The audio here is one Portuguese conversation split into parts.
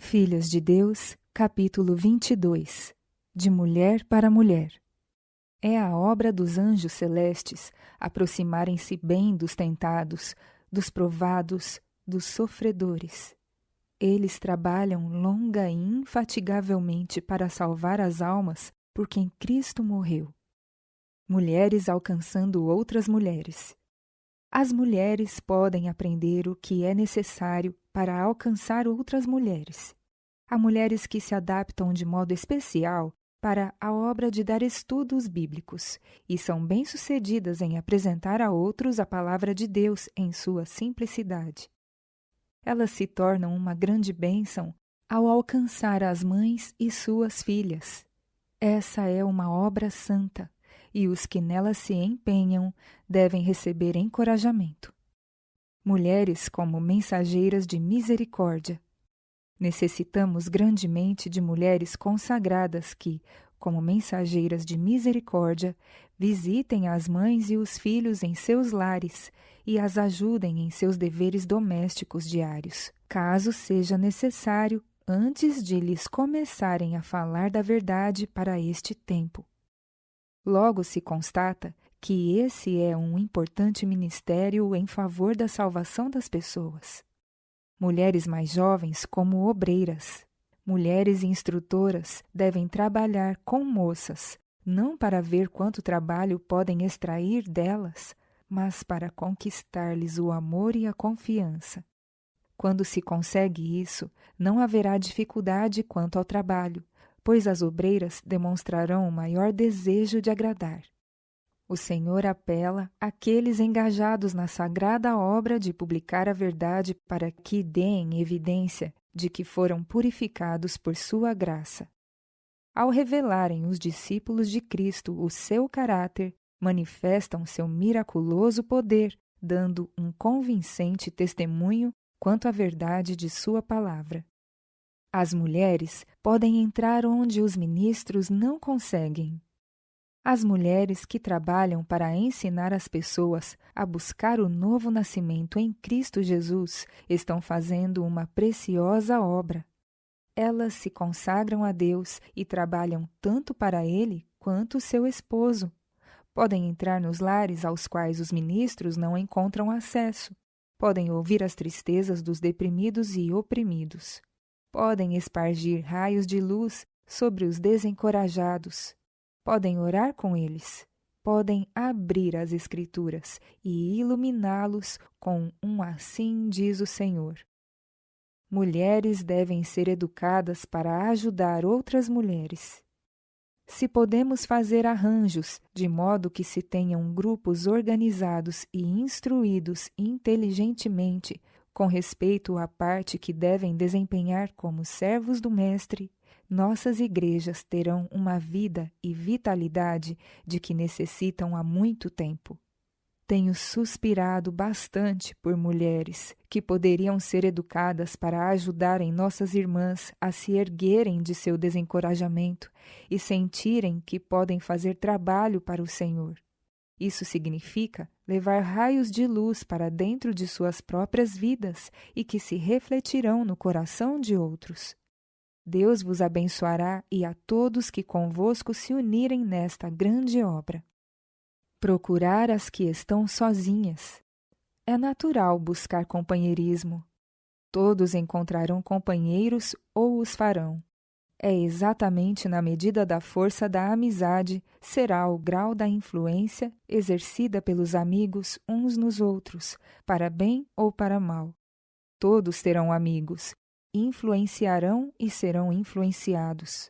Filhas de Deus, capítulo 22. De mulher para mulher. É a obra dos anjos celestes aproximarem-se bem dos tentados, dos provados, dos sofredores. Eles trabalham longa e infatigavelmente para salvar as almas por quem Cristo morreu. Mulheres alcançando outras mulheres. As mulheres podem aprender o que é necessário para alcançar outras mulheres. Há mulheres que se adaptam de modo especial para a obra de dar estudos bíblicos e são bem-sucedidas em apresentar a outros a palavra de Deus em sua simplicidade. Elas se tornam uma grande bênção ao alcançar as mães e suas filhas. Essa é uma obra santa, e os que nela se empenham devem receber encorajamento. Mulheres como mensageiras de misericórdia. Necessitamos grandemente de mulheres consagradas que, como mensageiras de misericórdia, visitem as mães e os filhos em seus lares e as ajudem em seus deveres domésticos diários, caso seja necessário, antes de lhes começarem a falar da verdade para este tempo. Logo se constata que esse é um importante ministério em favor da salvação das pessoas. Mulheres mais jovens como obreiras. Mulheres instrutoras devem trabalhar com moças, não para ver quanto trabalho podem extrair delas, mas para conquistar-lhes o amor e a confiança. Quando se consegue isso, não haverá dificuldade quanto ao trabalho, pois as obreiras demonstrarão o maior desejo de agradar. O Senhor apela àqueles engajados na sagrada obra de publicar a verdade para que deem evidência de que foram purificados por sua graça. Ao revelarem os discípulos de Cristo o seu caráter, manifestam seu miraculoso poder, dando um convincente testemunho quanto à verdade de sua palavra. As mulheres podem entrar onde os ministros não conseguem. As mulheres que trabalham para ensinar as pessoas a buscar o novo nascimento em Cristo Jesus estão fazendo uma preciosa obra. Elas se consagram a Deus e trabalham tanto para Ele quanto seu esposo. Podem entrar nos lares aos quais os ministros não encontram acesso. Podem ouvir as tristezas dos deprimidos e oprimidos. Podem espargir raios de luz sobre os desencorajados. Podem orar com eles, podem abrir as Escrituras e iluminá-los com um assim diz o Senhor. Mulheres devem ser educadas para ajudar outras mulheres. Se podemos fazer arranjos de modo que se tenham grupos organizados e instruídos inteligentemente com respeito à parte que devem desempenhar como servos do Mestre, nossas igrejas terão uma vida e vitalidade de que necessitam há muito tempo. Tenho suspirado bastante por mulheres que poderiam ser educadas para ajudarem nossas irmãs a se erguerem de seu desencorajamento e sentirem que podem fazer trabalho para o Senhor. Isso significa levar raios de luz para dentro de suas próprias vidas e que se refletirão no coração de outros. Deus vos abençoará e a todos que convosco se unirem nesta grande obra. Procurar as que estão sozinhas. É natural buscar companheirismo. Todos encontrarão companheiros ou os farão. É exatamente na medida da força da amizade será o grau da influência exercida pelos amigos uns nos outros, para bem ou para mal. Todos terão amigos, influenciarão e serão influenciados.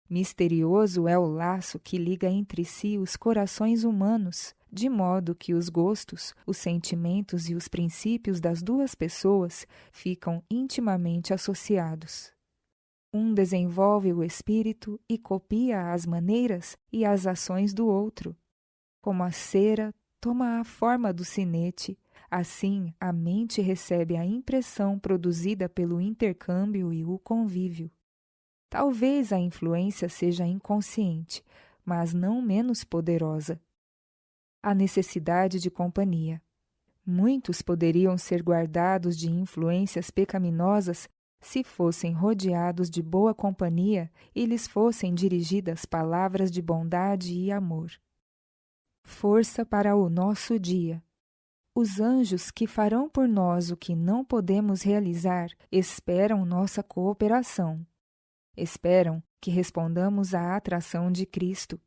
Misterioso é o laço que liga entre si os corações humanos, de modo que os gostos, os sentimentos e os princípios das duas pessoas ficam intimamente associados. Um desenvolve o espírito e copia as maneiras e as ações do outro. Como a cera toma a forma do sinete, assim a mente recebe a impressão produzida pelo intercâmbio e o convívio. Talvez a influência seja inconsciente, mas não menos poderosa. A necessidade de companhia. Muitos poderiam ser guardados de influências pecaminosas se fossem rodeados de boa companhia e lhes fossem dirigidas palavras de bondade e amor. Força para o nosso dia. Os anjos que farão por nós o que não podemos realizar esperam nossa cooperação. Esperam que respondamos à atração de Cristo.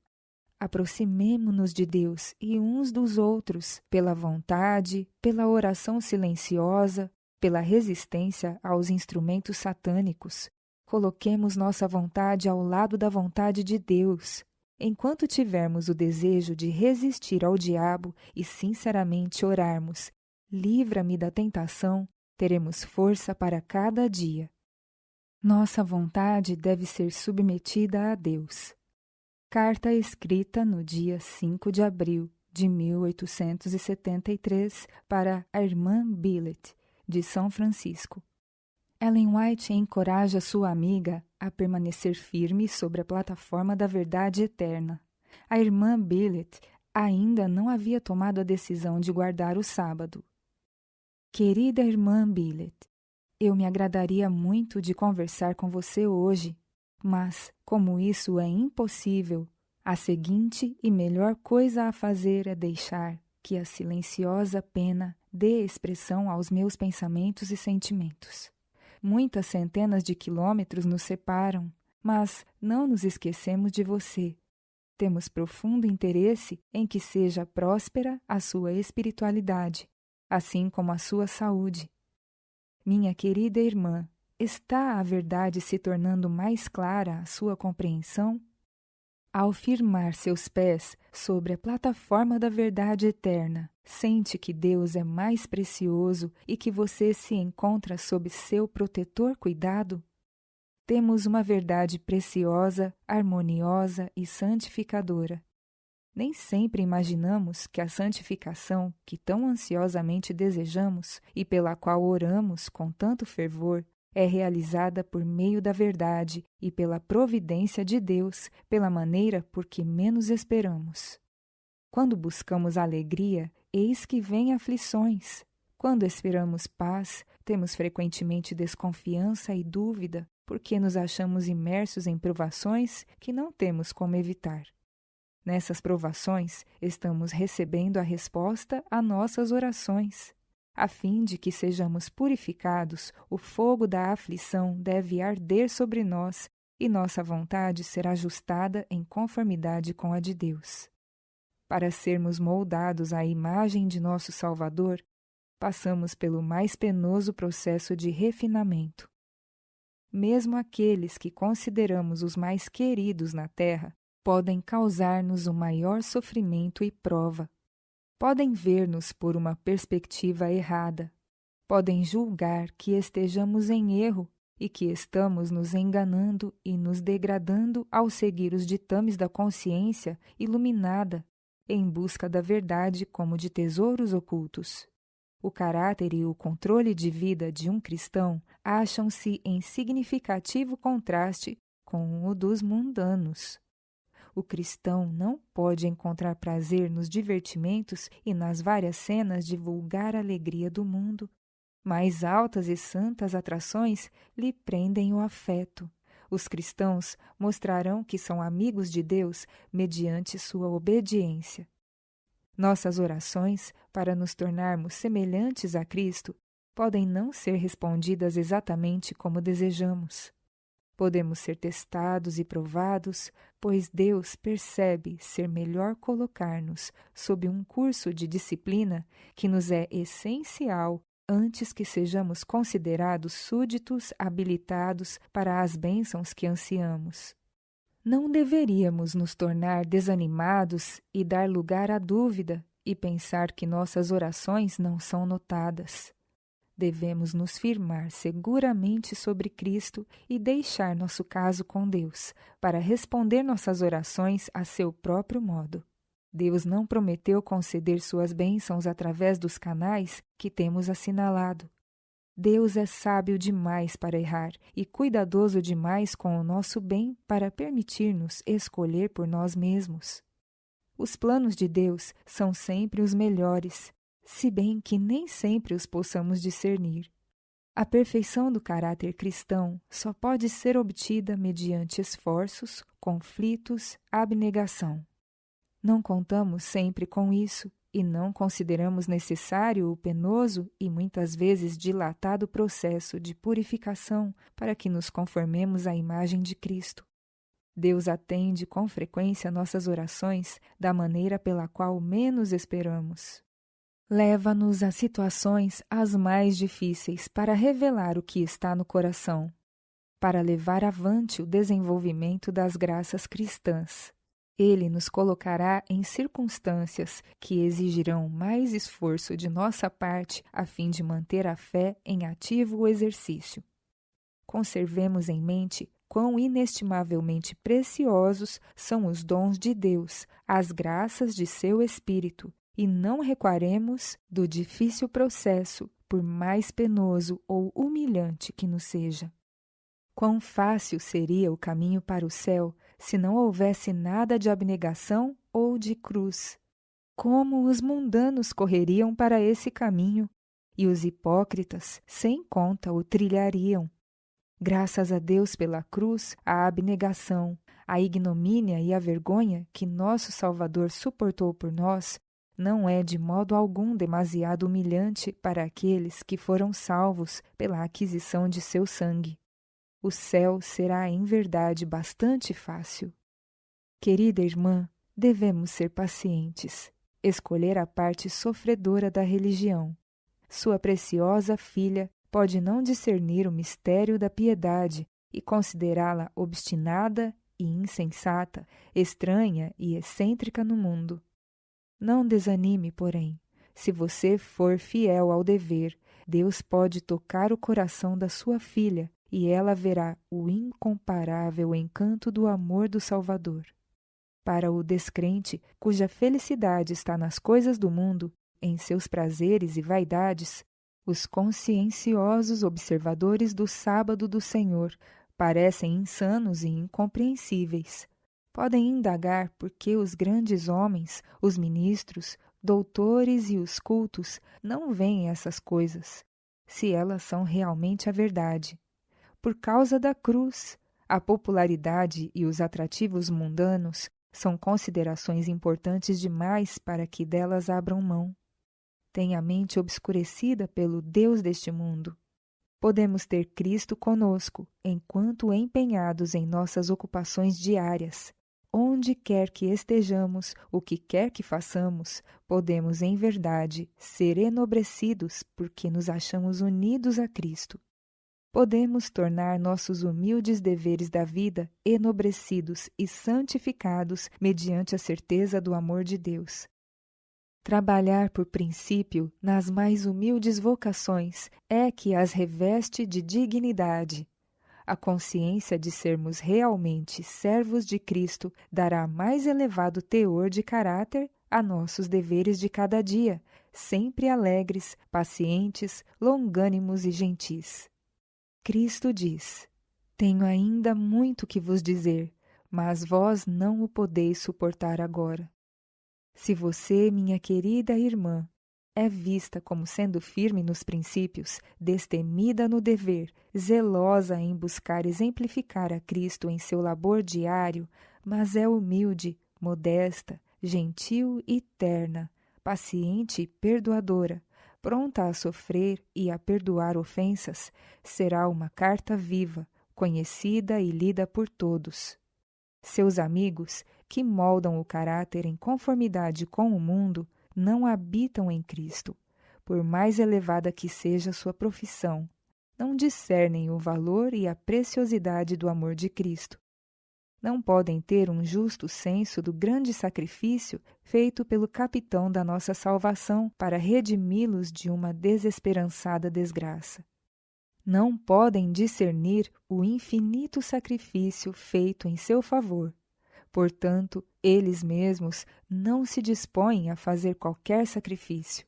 Aproximemo-nos de Deus e uns dos outros pela vontade, pela oração silenciosa, pela resistência aos instrumentos satânicos. Coloquemos nossa vontade ao lado da vontade de Deus. Enquanto tivermos o desejo de resistir ao diabo e sinceramente orarmos, livra-me da tentação, teremos força para cada dia. Nossa vontade deve ser submetida a Deus. Carta escrita no dia 5 de abril de 1873 para a irmã Billet, de São Francisco. Ellen White encoraja sua amiga a permanecer firme sobre a plataforma da verdade eterna. A irmã Billet ainda não havia tomado a decisão de guardar o sábado. Querida irmã Billet, eu me agradaria muito de conversar com você hoje, mas, como isso é impossível, a seguinte e melhor coisa a fazer é deixar que a silenciosa pena dê expressão aos meus pensamentos e sentimentos. Muitas centenas de quilômetros nos separam, mas não nos esquecemos de você. Temos profundo interesse em que seja próspera a sua espiritualidade, assim como a sua saúde. Minha querida irmã, está a verdade se tornando mais clara à sua compreensão? Ao firmar seus pés sobre a plataforma da verdade eterna, sente que Deus é mais precioso e que você se encontra sob seu protetor cuidado? Temos uma verdade preciosa, harmoniosa e santificadora. Nem sempre imaginamos que a santificação que tão ansiosamente desejamos e pela qual oramos com tanto fervor é realizada por meio da verdade e pela providência de Deus, pela maneira por que menos esperamos. Quando buscamos alegria, eis que vêm aflições. Quando esperamos paz, temos frequentemente desconfiança e dúvida, porque nos achamos imersos em provações que não temos como evitar. Nessas provações, estamos recebendo a resposta a nossas orações. A fim de que sejamos purificados, o fogo da aflição deve arder sobre nós e nossa vontade será ajustada em conformidade com a de Deus. Para sermos moldados à imagem de nosso Salvador, passamos pelo mais penoso processo de refinamento. Mesmo aqueles que consideramos os mais queridos na terra podem causar-nos o maior sofrimento e prova. Podem ver-nos por uma perspectiva errada. Podem julgar que estejamos em erro e que estamos nos enganando e nos degradando ao seguir os ditames da consciência iluminada em busca da verdade como de tesouros ocultos. O caráter e o controle de vida de um cristão acham-se em significativo contraste com o dos mundanos. O cristão não pode encontrar prazer nos divertimentos e nas várias cenas de vulgar alegria do mundo. Mais altas e santas atrações lhe prendem o afeto. Os cristãos mostrarão que são amigos de Deus mediante sua obediência. Nossas orações, para nos tornarmos semelhantes a Cristo, podem não ser respondidas exatamente como desejamos. Podemos ser testados e provados, pois Deus percebe ser melhor colocar-nos sob um curso de disciplina que nos é essencial antes que sejamos considerados súditos habilitados para as bênçãos que ansiamos. Não deveríamos nos tornar desanimados e dar lugar à dúvida e pensar que nossas orações não são notadas. Devemos nos firmar seguramente sobre Cristo e deixar nosso caso com Deus, para responder nossas orações a seu próprio modo. Deus não prometeu conceder suas bênçãos através dos canais que temos assinalado. Deus é sábio demais para errar e cuidadoso demais com o nosso bem para permitir-nos escolher por nós mesmos. Os planos de Deus são sempre os melhores, se bem que nem sempre os possamos discernir. A perfeição do caráter cristão só pode ser obtida mediante esforços, conflitos, abnegação. Não contamos sempre com isso e não consideramos necessário o penoso e muitas vezes dilatado processo de purificação para que nos conformemos à imagem de Cristo. Deus atende com frequência nossas orações da maneira pela qual menos esperamos. Leva-nos a situações as mais difíceis para revelar o que está no coração, para levar avante o desenvolvimento das graças cristãs. Ele nos colocará em circunstâncias que exigirão mais esforço de nossa parte a fim de manter a fé em ativo exercício. Conservemos em mente quão inestimavelmente preciosos são os dons de Deus, as graças de seu Espírito, e não recuaremos do difícil processo, por mais penoso ou humilhante que nos seja. Quão fácil seria o caminho para o céu se não houvesse nada de abnegação ou de cruz. Como os mundanos correriam para esse caminho, e os hipócritas, sem conta, o trilhariam. Graças a Deus pela cruz, a abnegação, a ignomínia e a vergonha que nosso Salvador suportou por nós, não é de modo algum demasiado humilhante para aqueles que foram salvos pela aquisição de seu sangue. O céu será em verdade bastante fácil. Querida irmã, devemos ser pacientes, escolher a parte sofredora da religião. Sua preciosa filha pode não discernir o mistério da piedade e considerá-la obstinada e insensata, estranha e excêntrica no mundo. Não desanime, porém. Se você for fiel ao dever, Deus pode tocar o coração da sua filha e ela verá o incomparável encanto do amor do Salvador. Para o descrente, cuja felicidade está nas coisas do mundo, em seus prazeres e vaidades, os conscienciosos observadores do sábado do Senhor parecem insanos e incompreensíveis. Podem indagar por que os grandes homens, os ministros, doutores e os cultos não veem essas coisas, se elas são realmente a verdade. Por causa da cruz, a popularidade e os atrativos mundanos são considerações importantes demais para que delas abram mão. Tem a mente obscurecida pelo Deus deste mundo. Podemos ter Cristo conosco, enquanto empenhados em nossas ocupações diárias. Onde quer que estejamos, o que quer que façamos, podemos, em verdade, ser enobrecidos porque nos achamos unidos a Cristo. Podemos tornar nossos humildes deveres da vida enobrecidos e santificados mediante a certeza do amor de Deus. Trabalhar por princípio nas mais humildes vocações é que as reveste de dignidade. A consciência de sermos realmente servos de Cristo dará mais elevado teor de caráter a nossos deveres de cada dia, sempre alegres, pacientes, longânimos e gentis. Cristo diz: Tenho ainda muito que vos dizer, mas vós não o podeis suportar agora. Se você, minha querida irmã, é vista como sendo firme nos princípios, destemida no dever, zelosa em buscar exemplificar a Cristo em seu labor diário, mas é humilde, modesta, gentil e terna, paciente e perdoadora, pronta a sofrer e a perdoar ofensas, será uma carta viva, conhecida e lida por todos. Seus amigos, que moldam o caráter em conformidade com o mundo, não habitam em Cristo, por mais elevada que seja sua profissão, não discernem o valor e a preciosidade do amor de Cristo. Não podem ter um justo senso do grande sacrifício feito pelo capitão da nossa salvação para redimi-los de uma desesperançada desgraça. Não podem discernir o infinito sacrifício feito em seu favor. Portanto, eles mesmos não se dispõem a fazer qualquer sacrifício.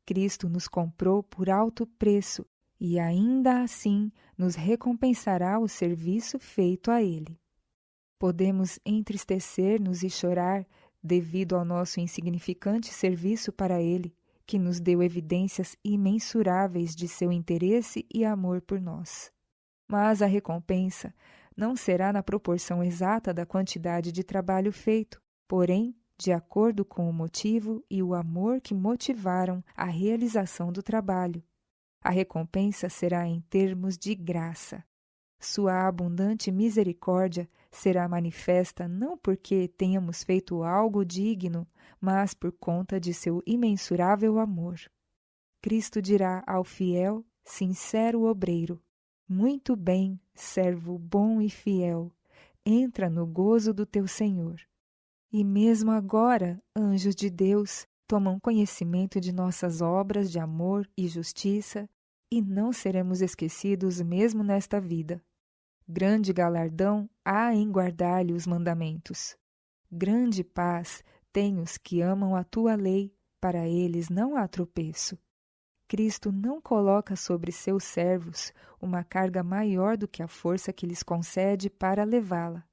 Cristo nos comprou por alto preço e ainda assim nos recompensará o serviço feito a Ele. Podemos entristecer-nos e chorar devido ao nosso insignificante serviço para Ele que nos deu evidências imensuráveis de seu interesse e amor por nós. Mas a recompensa não será na proporção exata da quantidade de trabalho feito, porém, de acordo com o motivo e o amor que motivaram a realização do trabalho. A recompensa será em termos de graça. Sua abundante misericórdia será manifesta não porque tenhamos feito algo digno, mas por conta de seu imensurável amor. Cristo dirá ao fiel, sincero obreiro: muito bem, servo bom e fiel, entra no gozo do teu Senhor. E mesmo agora, anjos de Deus tomam conhecimento de nossas obras de amor e justiça, e não seremos esquecidos mesmo nesta vida. Grande galardão há em guardar-lhe os mandamentos. Grande paz têm os que amam a tua lei, para eles não há tropeço. Cristo não coloca sobre seus servos uma carga maior do que a força que lhes concede para levá-la.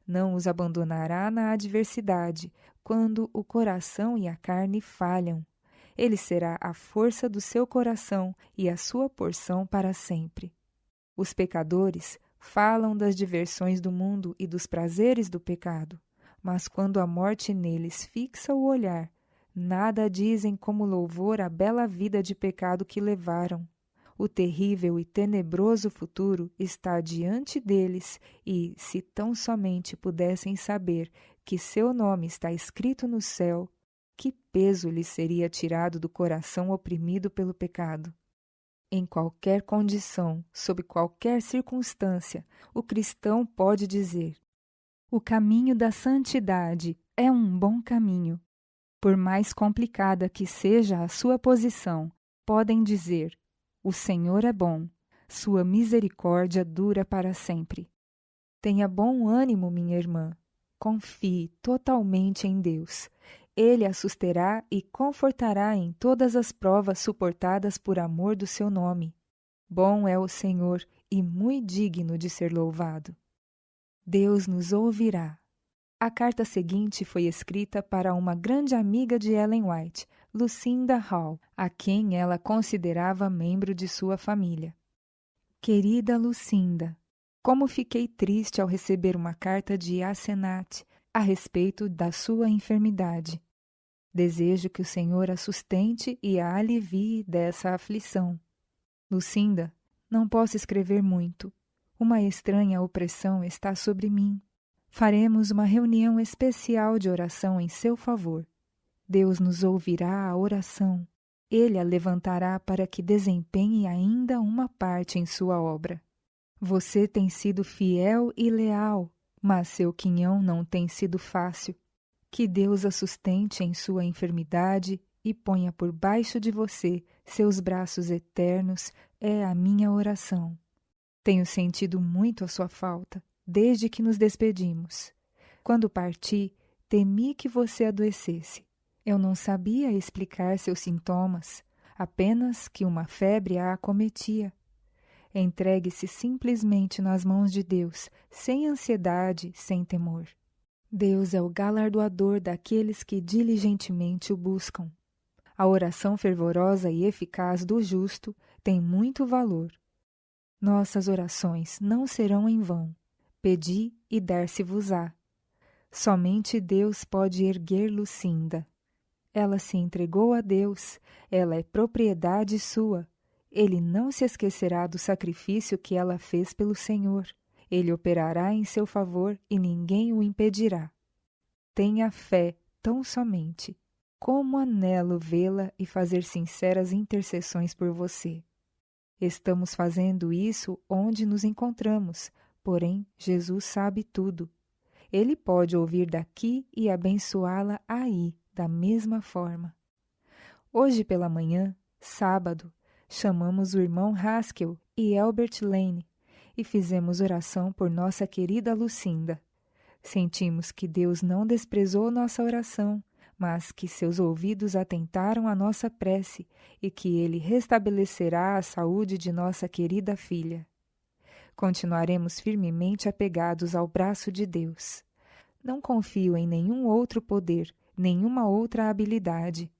Não os abandonará na adversidade, quando o coração e a carne falham. Ele será a força do seu coração e a sua porção para sempre. Os pecadores falam das diversões do mundo e dos prazeres do pecado, mas quando a morte neles fixa o olhar, nada dizem como louvor à bela vida de pecado que levaram. O terrível e tenebroso futuro está diante deles e, se tão somente pudessem saber que seu nome está escrito no céu, que peso lhes seria tirado do coração oprimido pelo pecado. Em qualquer condição, sob qualquer circunstância, o cristão pode dizer: o caminho da santidade é um bom caminho. Por mais complicada que seja a sua posição, podem dizer: o Senhor é bom, sua misericórdia dura para sempre. Tenha bom ânimo, minha irmã. Confie totalmente em Deus. Ele a susterá e confortará em todas as provas suportadas por amor do seu nome. Bom é o Senhor e muito digno de ser louvado. Deus nos ouvirá. A carta seguinte foi escrita para uma grande amiga de Ellen White, Lucinda Hall, a quem ela considerava membro de sua família. Querida Lucinda, como fiquei triste ao receber uma carta de Asenat a respeito da sua enfermidade. Desejo que o Senhor a sustente e a alivie dessa aflição. Lucinda, não posso escrever muito. Uma estranha opressão está sobre mim. Faremos uma reunião especial de oração em seu favor. Deus nos ouvirá a oração. Ele a levantará para que desempenhe ainda uma parte em sua obra. Você tem sido fiel e leal, mas seu quinhão não tem sido fácil. Que Deus a sustente em sua enfermidade e ponha por baixo de você seus braços eternos, é a minha oração. Tenho sentido muito a sua falta, desde que nos despedimos. Quando parti, temi que você adoecesse. Eu não sabia explicar seus sintomas, apenas que uma febre a acometia. Entregue-se simplesmente nas mãos de Deus, sem ansiedade, sem temor. Deus é o galardoador daqueles que diligentemente o buscam. A oração fervorosa e eficaz do justo tem muito valor. Nossas orações não serão em vão. Pedi e dar-se-vos-á. Somente Deus pode erguer Lucinda. Ela se entregou a Deus, ela é propriedade sua. Ele não se esquecerá do sacrifício que ela fez pelo Senhor. Ele operará em seu favor e ninguém o impedirá. Tenha fé tão somente. Como anelo vê-la e fazer sinceras intercessões por você. Estamos fazendo isso onde nos encontramos, porém Jesus sabe tudo. Ele pode ouvir daqui e abençoá-la aí, da mesma forma. Hoje pela manhã, sábado, chamamos o irmão Haskell e Albert Lane e fizemos oração por nossa querida Lucinda. Sentimos que Deus não desprezou nossa oração, mas que seus ouvidos atentaram à nossa prece e que Ele restabelecerá a saúde de nossa querida filha. Continuaremos firmemente apegados ao braço de Deus. Não confio em nenhum outro poder, nenhuma outra habilidade.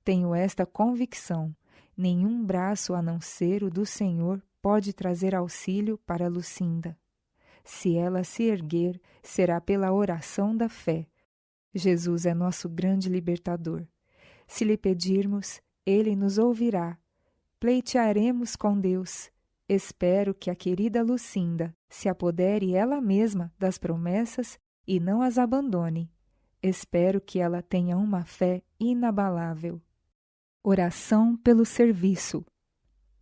Tenho esta convicção: nenhum braço a não ser o do Senhor pode trazer auxílio para Lucinda. Se ela se erguer, será pela oração da fé. Jesus é nosso grande libertador. Se lhe pedirmos, ele nos ouvirá. Pleitearemos com Deus. Espero que a querida Lucinda se apodere ela mesma das promessas e não as abandone. Espero que ela tenha uma fé inabalável. Oração pelo serviço.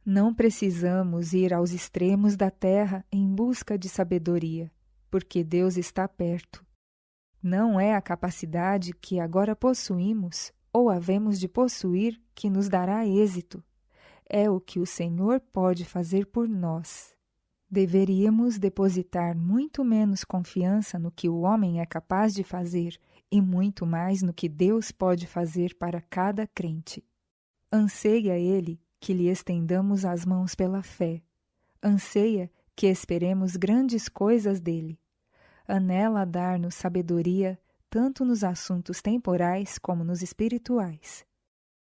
Não precisamos ir aos extremos da terra em busca de sabedoria, porque Deus está perto. Não é a capacidade que agora possuímos ou havemos de possuir que nos dará êxito. É o que o Senhor pode fazer por nós. Deveríamos depositar muito menos confiança no que o homem é capaz de fazer e muito mais no que Deus pode fazer para cada crente. Anseia ele que lhe estendamos as mãos pela fé. Anseia que esperemos grandes coisas dele. Anela dar-nos sabedoria tanto nos assuntos temporais como nos espirituais.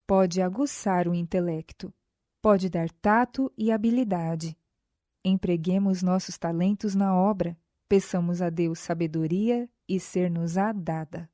Pode aguçar o intelecto. Pode dar tato e habilidade. Empreguemos nossos talentos na obra. Peçamos a Deus sabedoria e ser-nos-á dada.